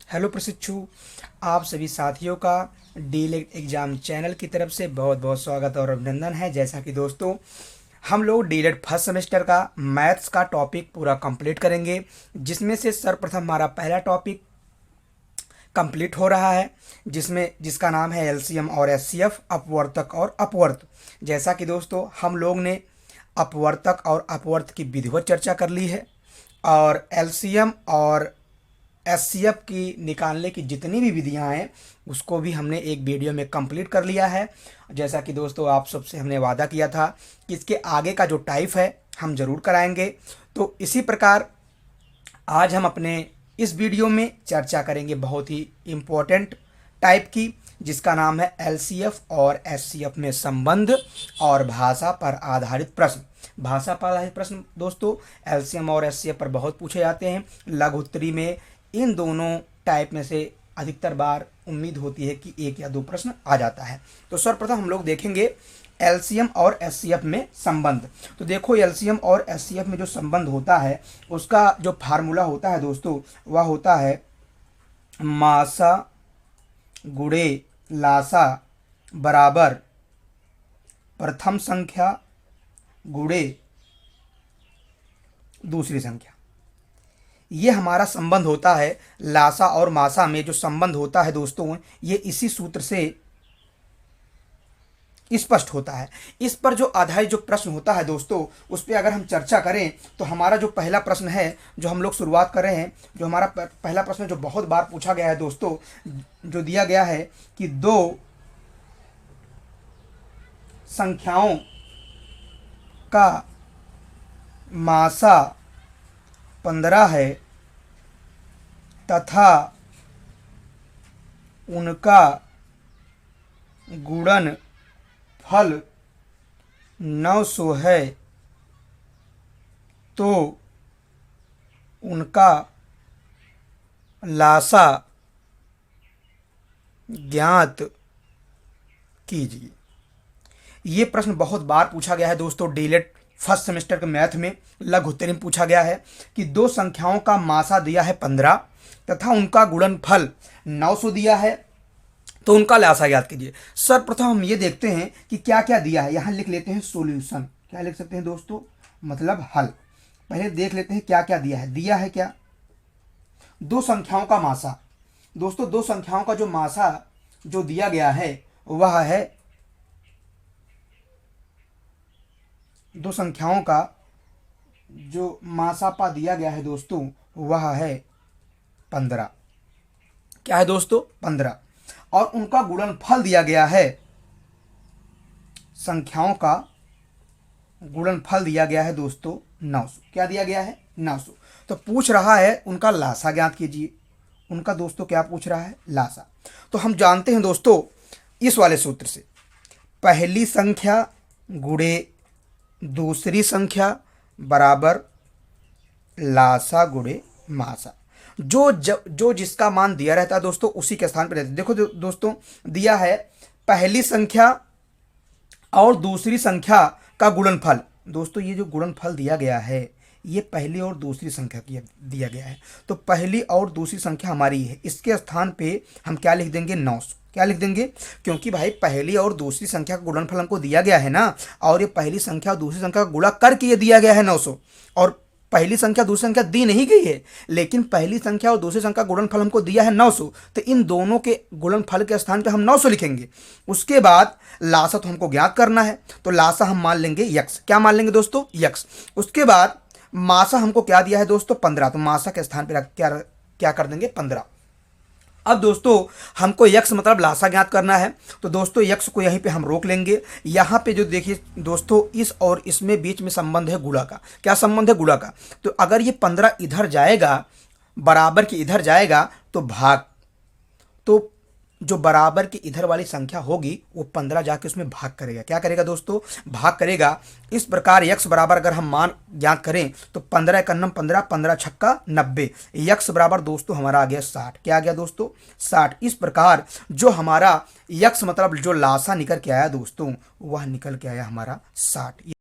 Hello प्रशिक्षु, आप सभी साथियों का डीएलएड एग्ज़ाम चैनल की तरफ से बहुत बहुत स्वागत और अभिनंदन है। जैसा कि दोस्तों हम लोग डीएलएड फर्स्ट सेमेस्टर का मैथ्स का टॉपिक पूरा कंप्लीट करेंगे, जिसमें से सर्वप्रथम हमारा पहला टॉपिक कंप्लीट हो रहा है, जिसका नाम है एलसीएम और एचसीएफ, अपवर्तक और अपवर्त। जैसा कि दोस्तों हम लोग ने अपवर्तक और अपवर्त की विधिवत चर्चा कर ली है और एलसीएम और एचसीएफ की निकालने की जितनी भी विधियां हैं उसको भी हमने एक वीडियो में कंप्लीट कर लिया है। जैसा कि दोस्तों आप सबसे हमने वादा किया था कि इसके आगे का जो टाइप है हम ज़रूर कराएंगे। तो इसी प्रकार आज हम अपने इस वीडियो में चर्चा करेंगे बहुत ही इम्पोर्टेंट टाइप की, जिसका नाम है एलसीएफ और एचसीएफ में संबंध और भाषा पर आधारित प्रश्न। भाषा पर आधारित प्रश्न दोस्तों एलसीएम और एचसीएफ पर बहुत पूछे जाते हैं। लघु उत्तरी में इन दोनों टाइप में से अधिकतर बार उम्मीद होती है कि एक या दो प्रश्न आ जाता है। तो सर्वप्रथम हम लोग देखेंगे एलसीएम और एचसीएफ में संबंध। तो देखो एलसीएम और एचसीएफ में जो संबंध होता है उसका जो फार्मूला होता है दोस्तों वह होता है मासा गुणे लासा बराबर प्रथम संख्या गुणे दूसरी संख्या। ये हमारा संबंध होता है। लासा और मासा में जो संबंध होता है दोस्तों ये इसी सूत्र से स्पष्ट होता है। इस पर जो आधारित जो प्रश्न होता है दोस्तों उस पर अगर हम चर्चा करें तो हमारा जो पहला प्रश्न है जो हम लोग शुरुआत कर रहे हैं, जो हमारा पहला प्रश्न जो बहुत बार पूछा गया है दोस्तों, जो दिया गया है कि दो संख्याओं का मासा 15 है तथा उनका गुणन फल 900 है, तो उनका लासा ज्ञात कीजिए। ये प्रश्न बहुत बार पूछा गया है दोस्तों डीएलएड फर्स्ट सेमेस्टर के मैथ में। लघु उत्तरी में पूछा गया है कि दो संख्याओं का मासा दिया है 15 तथा उनका गुणनफल 900 दिया है, तो उनका लासा ज्ञात कीजिए। सर्वप्रथम हम ये देखते हैं कि क्या क्या दिया है। यहाँ लिख लेते हैं सॉल्यूशन। क्या लिख सकते हैं दोस्तों? मतलब हल। पहले देख लेते हैं क्या क्या दिया है। दिया है क्या? दो संख्याओं का मासा। दोस्तों दो संख्याओं का जो मासा जो दिया गया है वह है, दो संख्याओं का जो मासापा दिया गया है दोस्तों वह है 15। क्या है दोस्तों? 15। और उनका गुणनफल दिया गया है, संख्याओं का गुणनफल दिया गया है दोस्तों 900। क्या दिया गया है? 900। तो पूछ रहा है उनका लासा ज्ञात कीजिए। उनका दोस्तों क्या पूछ रहा है? लासा। तो हम जानते हैं दोस्तों इस वाले सूत्र से, पहली संख्या गुणे दूसरी संख्या बराबर लासा गुणे मासा। जो जिसका मान दिया रहता है दोस्तों उसी के स्थान पर रहता है। देखो दोस्तों दिया है पहली संख्या और दूसरी संख्या का गुणनफल। दोस्तों ये जो गुणनफल दिया गया है ये पहली और दूसरी संख्या की दिया गया है, तो पहली और दूसरी संख्या हमारी है। इसके स्थान पे हम क्या लिख देंगे? 900। क्या लिख देंगे? क्योंकि भाई पहली और दूसरी संख्या का गुणनफल हमको दिया गया है ना, और ये पहली संख्या और दूसरी संख्या का गुणा करके ये दिया गया है 900। और पहली संख्या दूसरी संख्या दी नहीं गई है, लेकिन पहली संख्या और दूसरी संख्या का गुणनफल हमको दिया है 900, तो इन दोनों के गुणनफल के स्थान पे हम 900 लिखेंगे। उसके बाद लासा तो हमको ज्ञात करना है, तो लासा हम मान लेंगे यक्स। क्या मान लेंगे दोस्तों? यक्स। उसके बाद मासा हमको क्या दिया है दोस्तों? 15, तो मासा के स्थान पर क्या कर देंगे? 15। अब दोस्तों हमको यक्स मतलब लासा ज्ञात करना है, तो दोस्तों यक्स को यहीं पे हम रोक लेंगे। यहाँ पे जो देखिए दोस्तों इस और इसमें बीच में संबंध है गुणा का। क्या संबंध है? गुणा का। तो अगर ये 15 इधर जाएगा, बराबर के इधर जाएगा तो भाग, तो जो बराबर की इधर वाली संख्या होगी वो 15 जाके उसमें भाग करेगा। क्या करेगा दोस्तों? भाग करेगा। इस प्रकार यक्स बराबर अगर हम मान ज्ञात करें तो 15 का 15, 15 छक्का 90। यक्स बराबर दोस्तों हमारा आ गया 60। क्या आ गया दोस्तों? 60। इस प्रकार जो हमारा यक्स मतलब जो लासा निकल के आया दोस्तों वह निकल के आया हमारा 60।